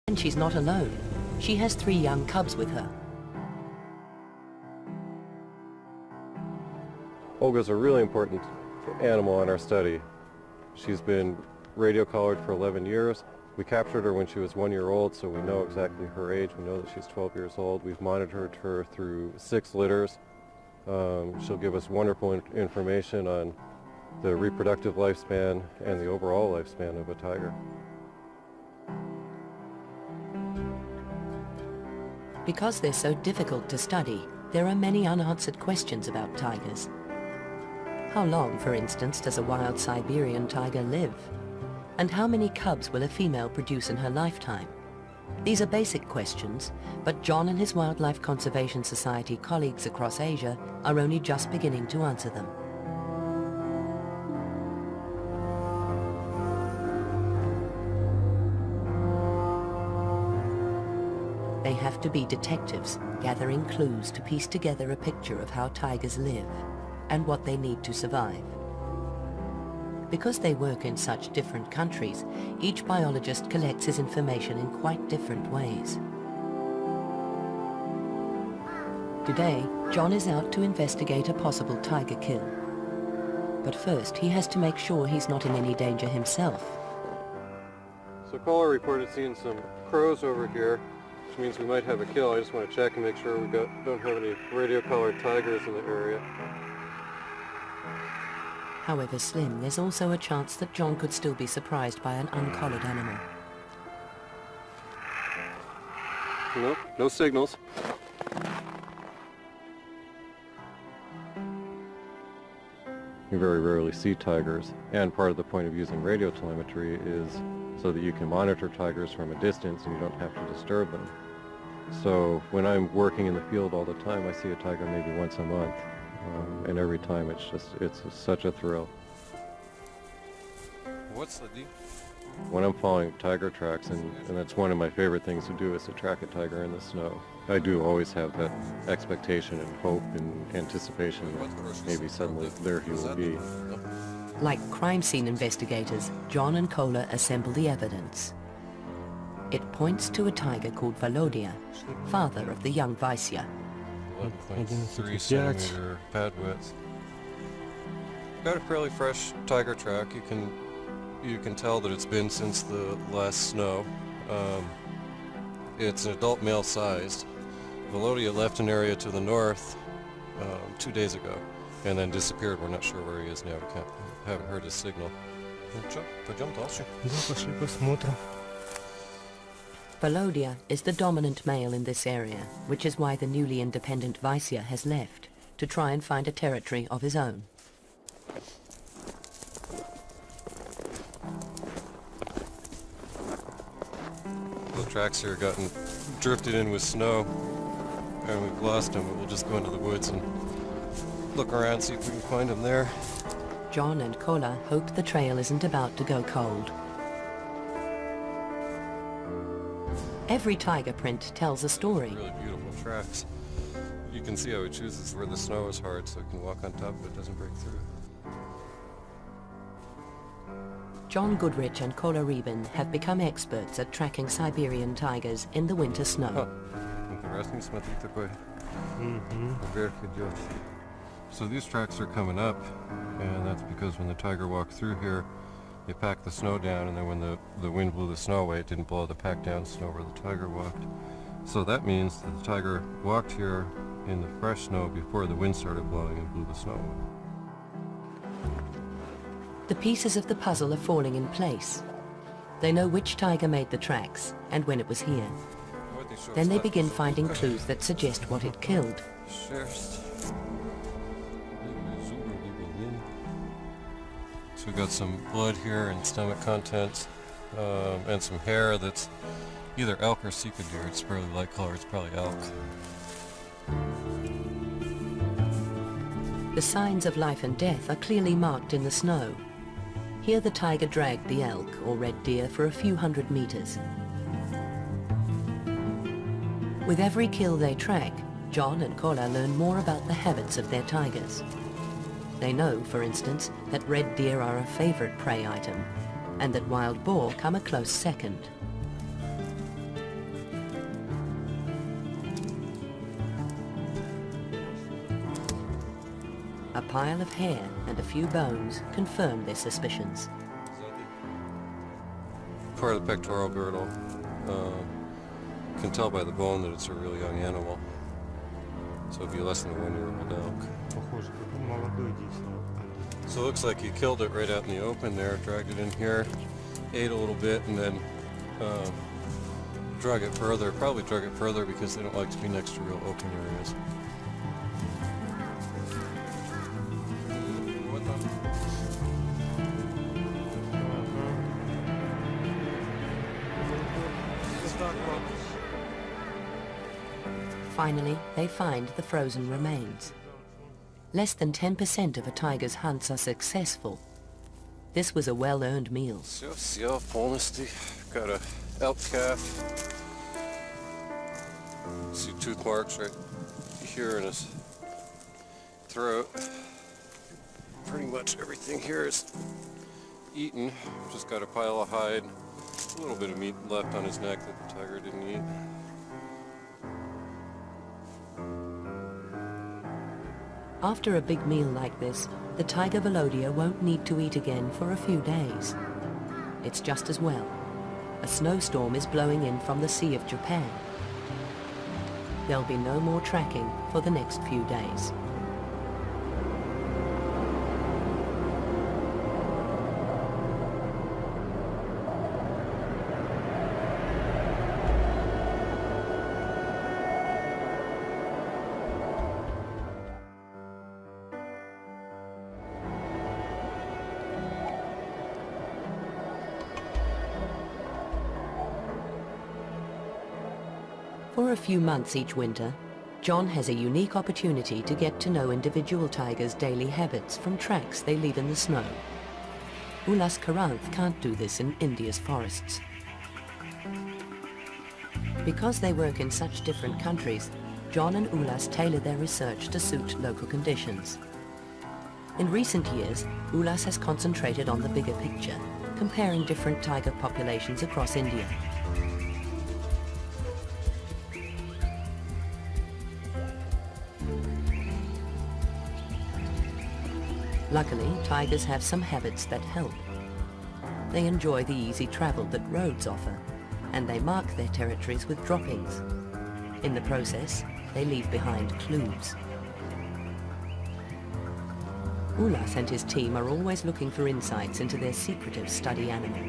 And she's not alone. She has 3 young cubs with her. Olga's a really important animal in our study. She's been radio collared for 11 years. We captured her when she was 1 year old, so we know exactly her age. We know that she's 12 years old. We've monitored her through 6 litters. She'll give us wonderful information on the reproductive lifespan and the overall lifespan of a tiger. Because they're so difficult to study, there are many unanswered questions about tigers. How long, for instance, does a wild Siberian tiger live? And how many cubs will a female produce in her lifetime? These are basic questions, but John and his Wildlife Conservation Society colleagues across Asia are only just beginning to answer them. They have to be detectives, gathering clues to piece together a picture of how tigers live and what they need to survive. Because they work in such different countries, each biologist collects his information in quite different ways. Today, John is out to investigate a possible tiger kill. But first, he has to make sure he's not in any danger himself. So Kohler reported seeing some crows over here, which means we might have a kill. I just want to check and make sure we don't have any radio-collared tigers in the area. However slim, there's also a chance that John could still be surprised by an uncollared animal. Nope, no signals. You very rarely see tigers, and part of the point of using radio telemetry is so that you can monitor tigers from a distance and you don't have to disturb them. So when I'm working in the field all the time, I see a tiger maybe once a month. And every time it's such a thrill. What's the deal? When I'm following tiger tracks, and that's one of my favorite things to do, is to track a tiger in the snow. I do always have that expectation and hope and anticipation that maybe suddenly there he will be. Like crime scene investigators, John and Kohler assemble the evidence. It points to a tiger called Volodya, father of the young Vaisya. 1.3 centimeter pad width. Got a fairly fresh tiger track. You can tell that it's been since the last snow. It's an adult male sized. Volodya left an area to the north 2 days ago and then disappeared. We're not sure where he is now. We haven't heard his signal. Пойдем дальше. Пошли посмотрим. Volodya is the dominant male in this area, which is why the newly independent Vaisya has left, to try and find a territory of his own. The tracks here gotten drifted in with snow, and we've lost him, but we'll just go into the woods and look around, see if we can find him there. John and Kohler hope the trail isn't about to go cold. Every tiger print tells a story. Really beautiful tracks. You can see how he chooses where the snow is hard so he can walk on top of it, doesn't break through. John Goodrich and Kohler Reben have become experts at tracking Siberian tigers in the winter snow. Интересно, смотри, такой вверх идет. So these tracks are coming up, and that's because when the tiger walked through here, they packed the snow down, and then when the wind blew the snow away, it didn't blow the packed down snow where the tiger walked. So that means that the tiger walked here in the fresh snow before the wind started blowing and blew the snow away. The pieces of the puzzle are falling in place. They know which tiger made the tracks and when it was here. Then they begin finding clues that suggest what it killed. So we got some blood here and stomach contents, and some hair that's either elk or sika deer. It's fairly light color, it's probably elk. The signs of life and death are clearly marked in the snow. Here the tiger dragged the elk, or red deer, for a few hundred meters. With every kill they track, John and Kohler learn more about the habits of their tigers. They know, for instance, that red deer are a favorite prey item, and that wild boar come a close second. A pile of hair and a few bones confirm their suspicions. Part of the pectoral girdle. You can tell by the bone that it's a really young animal. So it'd be less than a 1-year-old elk. Похоже, как молодой действительно. So it looks like he killed it right out in the open there, dragged it in here, ate a little bit, and then drug it further. Probably drug it further because they don't like to be next to real open areas. Finally, they find the frozen remains. Less than 10% of a tiger's hunts are successful. This was a well-earned meal. Все полностью. Got a elk calf. See tooth marks right here in his throat. Pretty much everything here is eaten. Just got a pile of hide. A little bit of meat left on his neck that the tiger didn't eat. After a big meal like this, the tiger velodia won't need to eat again for a few days. It's just as well. A snowstorm is blowing in from the Sea of Japan. There'll be no more tracking for the next few days. For a few months each winter, John has a unique opportunity to get to know individual tigers' daily habits from tracks they leave in the snow. Ulas Karanth can't do this in India's forests. Because they work in such different countries, John and Ulas tailor their research to suit local conditions. In recent years, Ulas has concentrated on the bigger picture, comparing different tiger populations across India. Luckily, tigers have some habits that help. They enjoy the easy travel that roads offer, and they mark their territories with droppings. In the process, they leave behind clues. Ulas and his team are always looking for insights into their secretive study animal.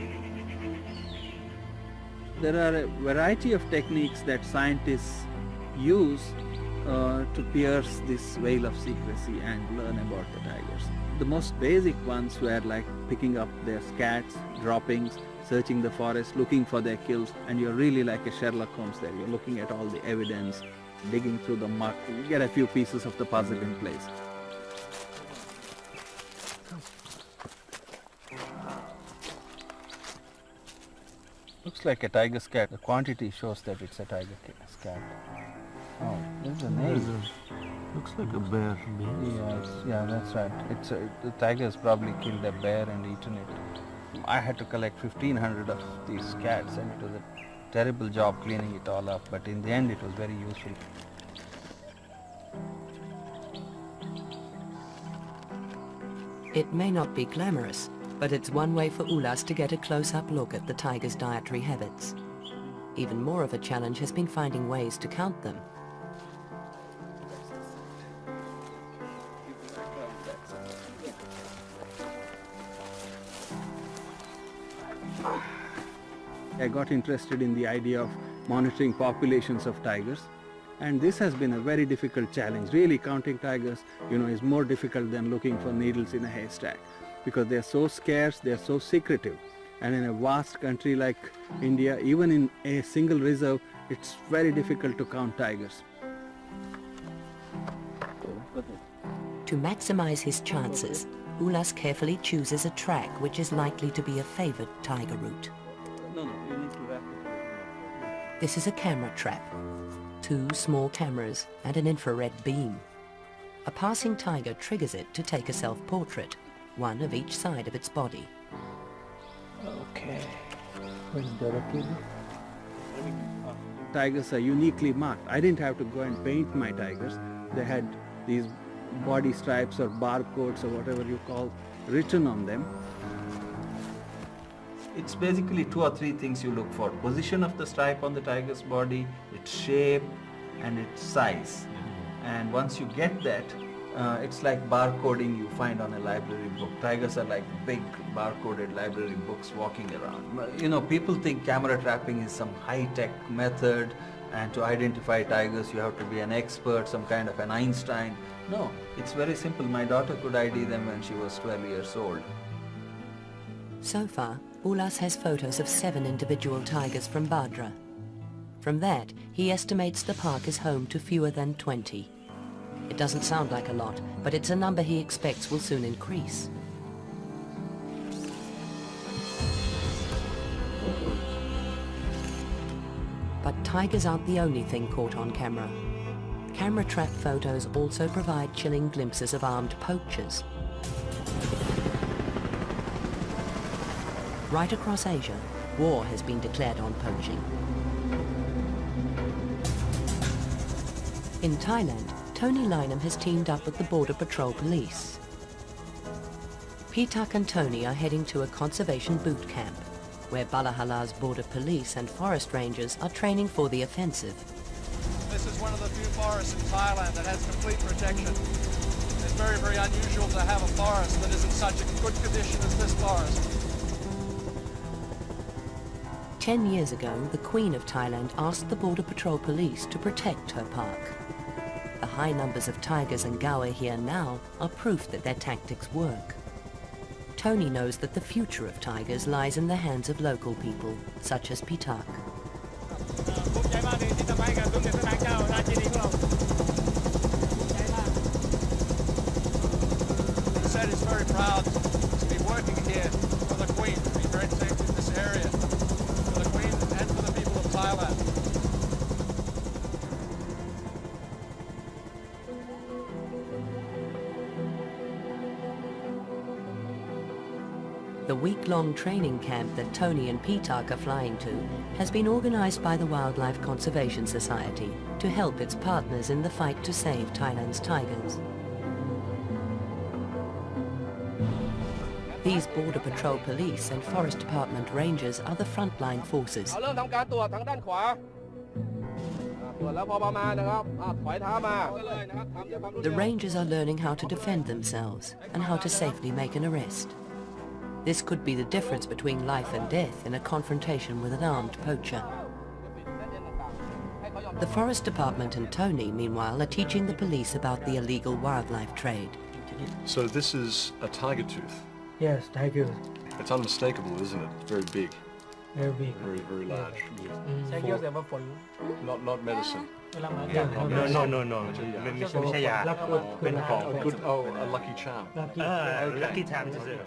There are a variety of techniques that scientists use to pierce this veil of secrecy and learn about the tigers. The most basic ones were like picking up their scats, droppings, searching the forest, looking for their kills, and you're really like a Sherlock Holmes there. You're looking at all the evidence, digging through the muck, you get a few pieces of the puzzle in place. Looks like a tiger scat. The quantity shows that it's a tiger scat. Oh, there's a name. Looks like a bear. Yeah, that's right. The tiger has probably killed a bear and eaten it. I had to collect 1,500 of these cats, and it was a terrible job cleaning it all up, but in the end it was very useful. It may not be glamorous, but it's one way for Ulas to get a close-up look at the tiger's dietary habits. Even more of a challenge has been finding ways to count them. I got interested in the idea of monitoring populations of tigers, and this has been a very difficult challenge. Really, counting tigers, is more difficult than looking for needles in a haystack, because they're so scarce, they're so secretive, and in a vast country like India, even in a single reserve, it's very difficult to count tigers. To maximize his chances, Ulas carefully chooses a track which is likely to be a favored tiger route. No, you need to wrap it. This is a camera trap. 2 small cameras and an infrared beam. A passing tiger triggers it to take a self-portrait, one of each side of its body. Okay. Tigers are uniquely marked. I didn't have to go and paint my tigers. They had these body stripes or barcodes or whatever you call written on them. It's basically 2 or 3 things you look for: position of the stripe on the tiger's body, its shape, and its size. And once you get that, it's like barcoding you find on a library book. Tigers are like big barcoded library books walking around. You know, people think camera trapping is some high-tech method, and to identify tigers you have to be an expert, some kind of an Einstein. No, it's very simple. My daughter could ID them when she was 12 years old. So far, Ulas has photos of 7 individual tigers from Badra. From that, he estimates the park is home to fewer than 20. It doesn't sound like a lot, but it's a number he expects will soon increase. But tigers aren't the only thing caught on camera. Camera trap photos also provide chilling glimpses of armed poachers. Right across Asia, war has been declared on poaching. In Thailand, Tony Lynham has teamed up with the Border Patrol Police. Pitak and Tony are heading to a conservation boot camp, where Balahala's Border Police and forest rangers are training for the offensive. This is one of the few forests in Thailand that has complete protection. It's very, very unusual to have a forest that is in such a good condition as this forest. 10 years ago, the Queen of Thailand asked the Border Patrol Police to protect her park. The high numbers of tigers and gaur here now are proof that their tactics work. Tony knows that the future of tigers lies in the hands of local people, such as Pitak. He said he's very proud to be working here for the Queen, to be very safe in this area, for the Queen and for the people of Thailand. The week-long training camp that Tony and Pitak are flying to has been organized by the Wildlife Conservation Society to help its partners in the fight to save Thailand's tigers. These Border Patrol Police and Forest Department rangers are the frontline forces. The rangers are learning how to defend themselves and how to safely make an arrest. This could be the difference between life and death in a confrontation with an armed poacher. The Forest Department and Tony, meanwhile, are teaching the police about the illegal wildlife trade. So this is a tiger tooth. Yes, tiger. It's unmistakable, isn't it? It's very big, Very big. very, very large. For Not medicine. No, no. ไม่ใช่ยา เป็นของ A lucky charm. lucky charm เฉย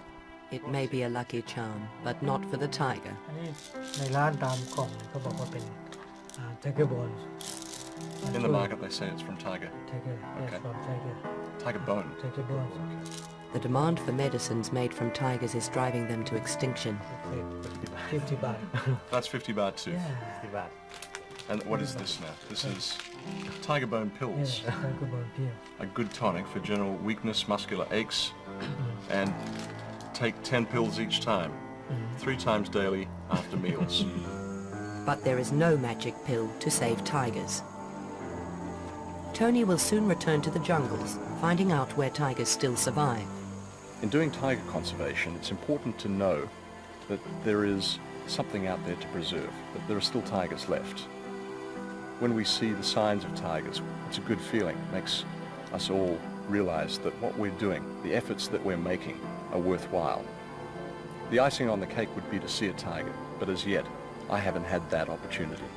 It may be a lucky charm, but not for the tiger. อันนี้ในร้านตามกล่องเขาบอกว่าเป็น tiger bones. In the market they say it's from tiger. Tiger, yes, Okay. from tiger. Tiger bone. Tiger bones. The demand for medicines made from tigers is driving them to extinction. 50 baht. That's 50 baht too. Yeah. ๆบาท And what is this now? This is tiger bone Yes, pills. tiger bone pill. A good tonic for general weakness, muscular aches. And take 10 pills each time. 3 times daily after meals. But there is no magic pill to save tigers. Tony will soon return to the jungles, finding out where tigers still survive. In doing tiger conservation, it's important to know that there is something out there to preserve, that there are still tigers left. When we see the signs of tigers, it's a good feeling. It makes us all realize that what we're doing, the efforts that we're making, are worthwhile. The icing on the cake would be to see a tiger, but as yet, I haven't had that opportunity.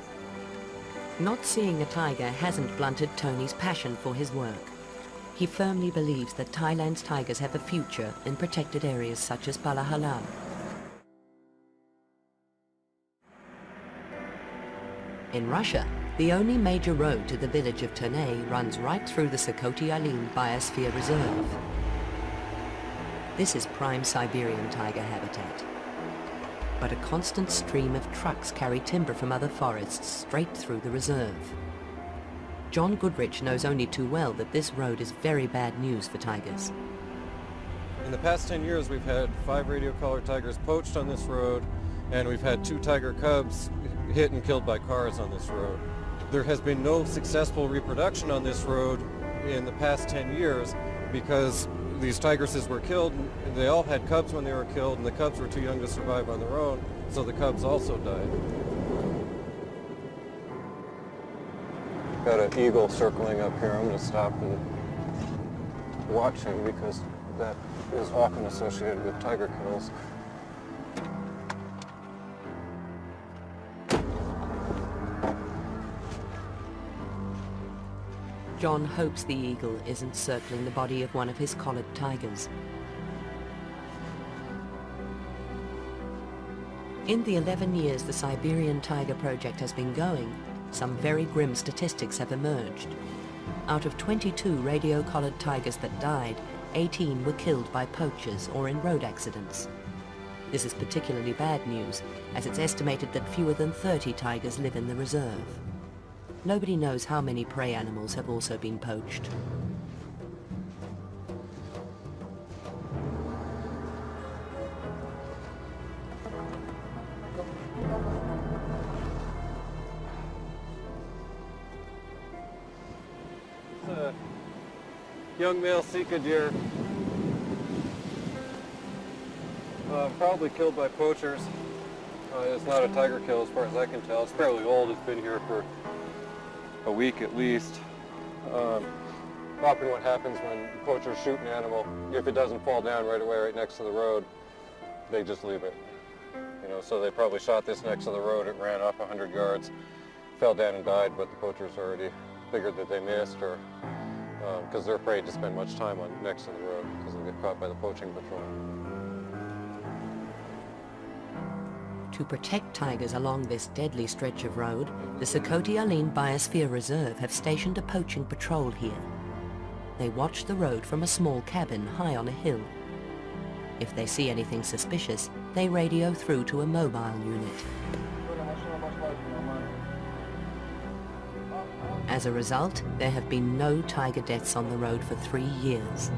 Not seeing a tiger hasn't blunted Tony's passion for his work. He firmly believes that Thailand's tigers have a future in protected areas such as Balahala. In Russia, the only major road to the village of Ternay runs right through the Sokhoti Alin Biosphere Reserve. This is prime Siberian tiger habitat. But a constant stream of trucks carry timber from other forests straight through the reserve. John Goodrich knows only too well that this road is very bad news for tigers. In the past 10 years, we've had 5 radio-collared tigers poached on this road, and we've had 2 tiger cubs hit and killed by cars on this road. There has been no successful reproduction on this road in the past 10 years because these tigresses were killed. They all had cubs when they were killed, and the cubs were too young to survive on their own, so the cubs also died. Got an eagle circling up here. I'm going to stop and watch him because that is often associated with tiger kills. John hopes the eagle isn't circling the body of one of his collared tigers. In the 11 years the Siberian Tiger Project has been going, some very grim statistics have emerged. Out of 22 radio-collared tigers that died, 18 were killed by poachers or in road accidents. This is particularly bad news, as it's estimated that fewer than 30 tigers live in the reserve. Nobody knows how many prey animals have also been poached. It's a young male Sika deer, probably killed by poachers. It's not a tiger kill as far as I can tell. It's fairly old. It's been here for a week at least. Often what happens when poachers shoot an animal, if it doesn't fall down right away right next to the road, they just leave it. You know, so they probably shot this next to the road, it ran off 100 yards, fell down and died, but the poachers already figured that they missed, or because they're afraid to spend much time next to the road because they'll get caught by the poaching patrol. To protect tigers along this deadly stretch of road, the Sakoti-Alin Biosphere Reserve have stationed a poaching patrol here. They watch the road from a small cabin high on a hill. If they see anything suspicious, they radio through to a mobile unit. As a result, there have been no tiger deaths on the road for 3 years.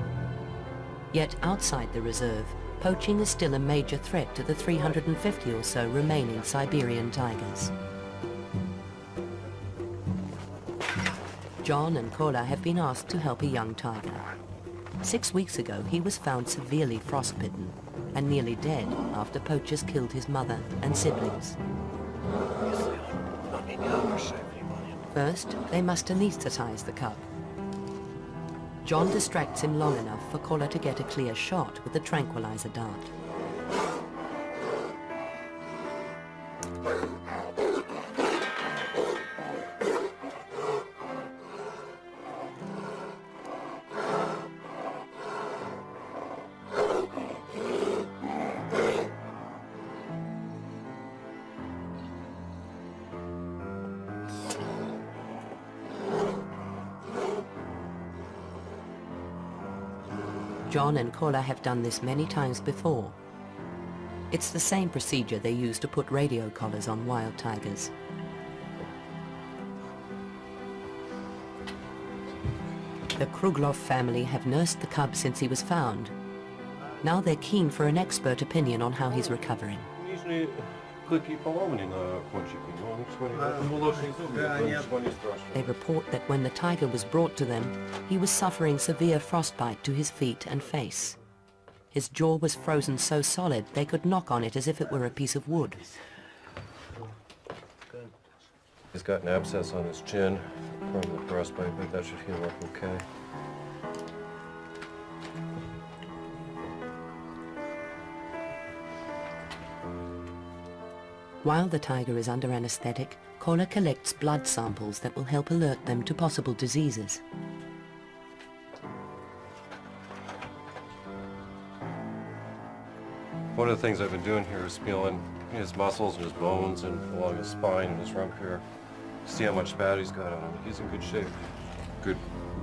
Yet outside the reserve, poaching is still a major threat to the 350 or so remaining Siberian tigers. John and Kola have been asked to help a young tiger. 6 weeks ago, he was found severely frostbitten and nearly dead after poachers killed his mother and siblings. First, they must anesthetize the cub. John distracts him long enough for Kola to get a clear shot with the tranquilizer dart. John and Kola have done this many times before. It's the same procedure they use to put radio collars on wild tigers. The Kruglov family have nursed the cub since he was found. Now they're keen for an expert opinion on how he's recovering. They report that when the tiger was brought to them, he was suffering severe frostbite to his feet and face. His jaw was frozen so solid they could knock on it as if it were a piece of wood. He's got an abscess on his chin from the frostbite, but that should heal up okay. While the tiger is under anesthetic, Kola collects blood samples that will help alert them to possible diseases. One of the things I've been doing here is feeling his muscles and his bones and along his spine and his rump here. See how much fat he's got on him. He's in good shape. Good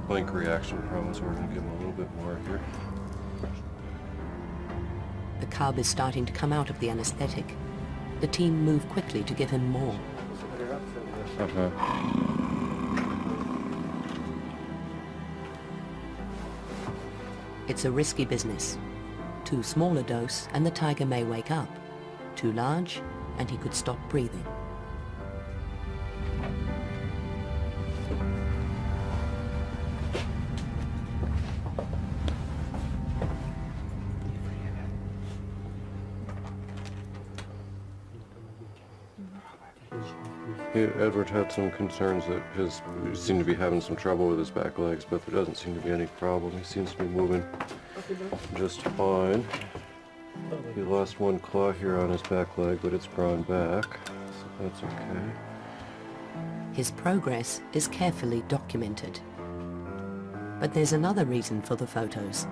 blink reaction from him, so we're going to give him a little bit more here. The cub is starting to come out of the anesthetic. The team move quickly to give him more. It's a risky business. Too small a dose and the tiger may wake up. Too large and he could stop breathing. Edward had some concerns that he seemed to be having some trouble with his back legs, but there doesn't seem to be any problem. He seems to be moving just fine. He lost one claw here on his back leg, but it's grown back, so that's okay. His progress is carefully documented. But there's another reason for the photos.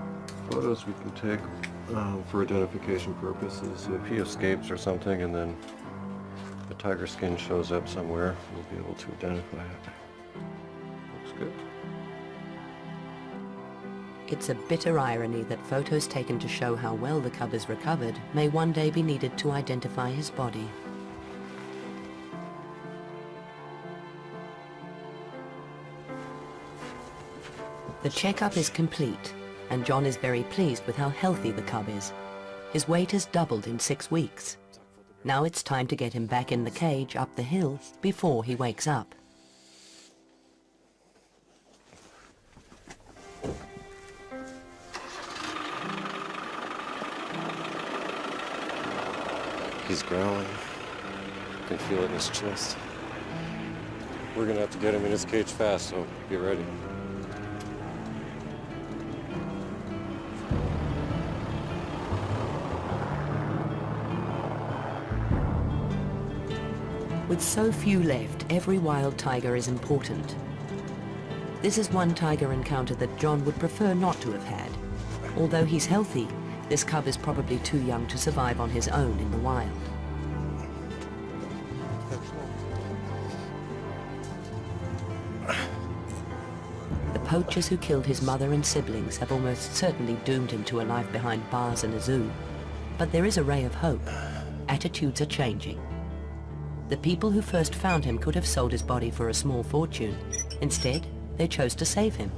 Photos we can take for identification purposes. If he escapes or something and then the tiger skin shows up somewhere, we'll be able to identify it. Looks good. It's a bitter irony that photos taken to show how well the cub is recovered may one day be needed to identify his body. The checkup is complete, and John is very pleased with how healthy the cub is. His weight has doubled in 6 weeks. Now it's time to get him back in the cage up the hill before he wakes up. He's growling. I can feel it in his chest. We're gonna have to get him in his cage fast, so be ready. With so few left, every wild tiger is important. This is one tiger encounter that John would prefer not to have had. Although he's healthy, this cub is probably too young to survive on his own in the wild. The poachers who killed his mother and siblings have almost certainly doomed him to a life behind bars in a zoo. But there is a ray of hope. Attitudes are changing. The people who first found him could have sold his body for a small fortune. Instead, they chose to save him.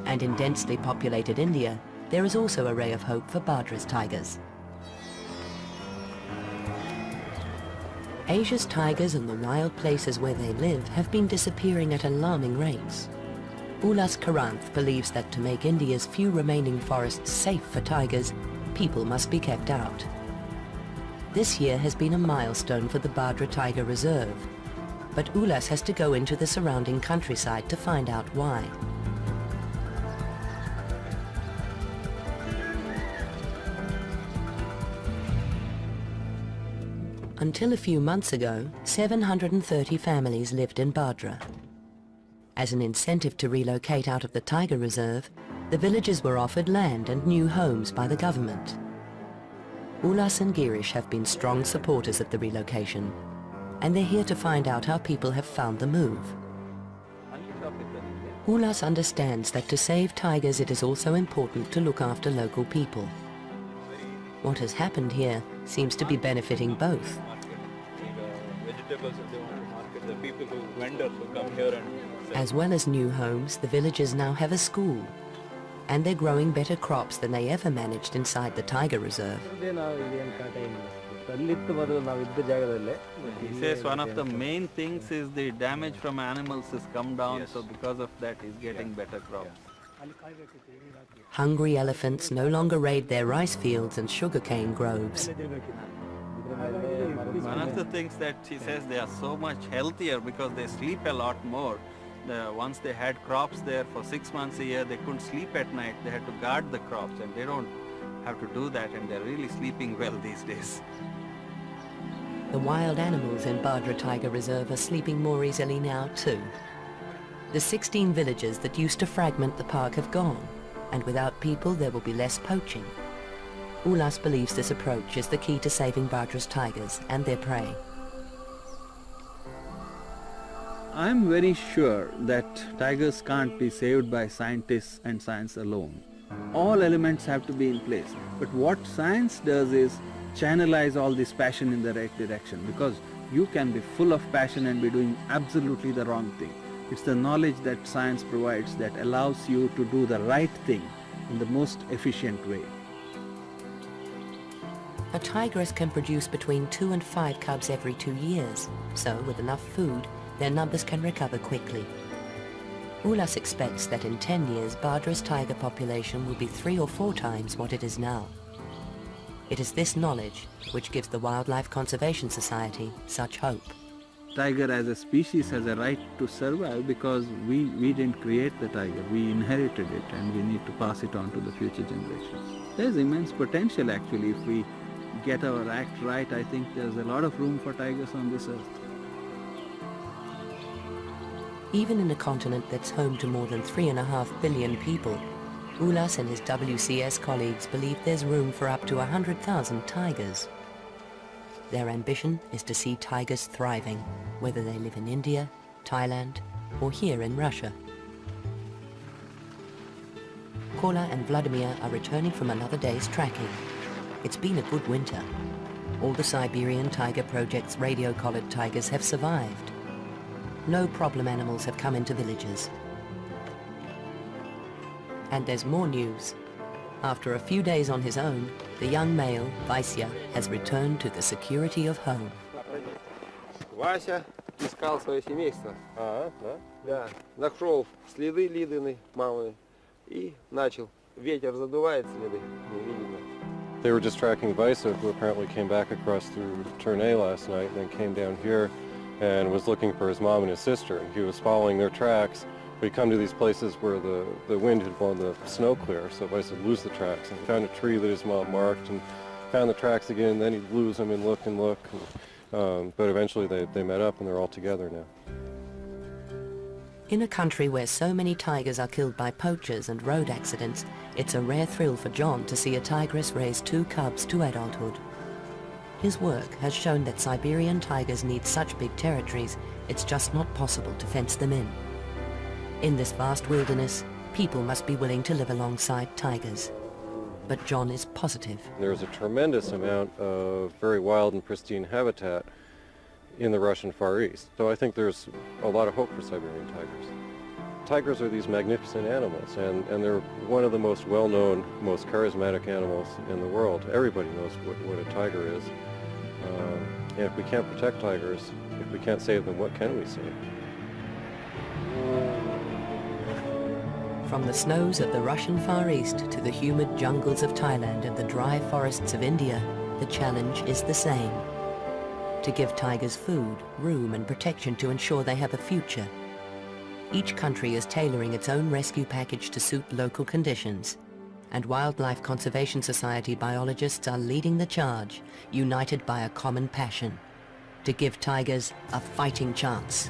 And in densely populated India, there is also a ray of hope for Badra's tigers. Asia's tigers and the wild places where they live have been disappearing at alarming rates. Ulas Karanth believes that to make India's few remaining forests safe for tigers, people must be kept out. This year has been a milestone for the Badra Tiger Reserve, but Ulas has to go into the surrounding countryside to find out why. Until a few months ago, 730 families lived in Badra. As an incentive to relocate out of the tiger reserve, the villagers were offered land and new homes by the government. Ulas and Girish have been strong supporters of the relocation, and they're here to find out how people have found the move. Ulas understands that to save tigers it is also important to look after local people. What has happened here seems to be benefiting both. As well as new homes, the villagers now have a school, and they're growing better crops than they ever managed inside the tiger reserve. He says one of the main things is the damage from animals has come down, so because of that he's getting better crops. Hungry elephants no longer raid their rice fields and sugarcane groves. One of the things that he says, they are so much healthier because they sleep a lot more. Once they had crops there for 6 months a year, they couldn't sleep at night. They had to guard the crops, and they don't have to do that, and they're really sleeping well these days. The wild animals in Badra Tiger Reserve are sleeping more easily now too. The 16 villages that used to fragment the park have gone, and without people there will be less poaching. Ulas believes this approach is the key to saving Badra's tigers and their prey. I'm very sure that tigers can't be saved by scientists and science alone. All elements have to be in place. But what science does is channelize all this passion in the right direction, because you can be full of passion and be doing absolutely the wrong thing. It's the knowledge that science provides that allows you to do the right thing in the most efficient way. A tigress can produce between 2 and 5 cubs every 2 years, so with enough food, their numbers can recover quickly. Ulas expects that in 10 years, Badra's tiger population will be 3 or 4 times what it is now. It is this knowledge which gives the Wildlife Conservation Society such hope. Tiger as a species has a right to survive because we didn't create the tiger, we inherited it, and we need to pass it on to the future generations. There's immense potential actually. If we get our act right, I think there's a lot of room for tigers on this earth. Even in a continent that's home to more than 3.5 billion people, Ulas and his WCS colleagues believe there's room for up to 100,000 tigers. Their ambition is to see tigers thriving, whether they live in India, Thailand, or here in Russia. Kola and Vladimir are returning from another day's tracking. It's been a good winter. All the Siberian Tiger Project's radio-collared tigers have survived. No problem animals have come into villages. And there's more news. After a few days on his own, the young male, Vaisya, has returned to the security of home. Вася искал свое семейство. Да? Да, нашел следы Лидины мамы и начал. Ветер задувает следы, не видно. They were just tracking Vaisa, who apparently came back across through Ternay last night and then came down here and was looking for his mom and his sister. And he was following their tracks, but he'd come to these places where the wind had blown the snow clear, so Vaisa would lose the tracks. And he found a tree that his mom marked and found the tracks again, and then he'd lose them and look. And, but eventually they met up and they're all together now. In a country where so many tigers are killed by poachers and road accidents, it's a rare thrill for John to see a tigress raise 2 cubs to adulthood. His work has shown that Siberian tigers need such big territories, it's just not possible to fence them in. In this vast wilderness, people must be willing to live alongside tigers. But John is positive. There's a tremendous amount of very wild and pristine habitat in the Russian Far East. So I think there's a lot of hope for Siberian tigers. Tigers are these magnificent animals, and they're one of the most well-known, most charismatic animals in the world. Everybody knows what a tiger is. And if we can't protect tigers, if we can't save them, what can we save? From the snows of the Russian Far East to the humid jungles of Thailand and the dry forests of India, the challenge is the same. To give tigers food, room and protection to ensure they have a future. Each country is tailoring its own rescue package to suit local conditions. And Wildlife Conservation Society biologists are leading the charge, united by a common passion, to give tigers a fighting chance.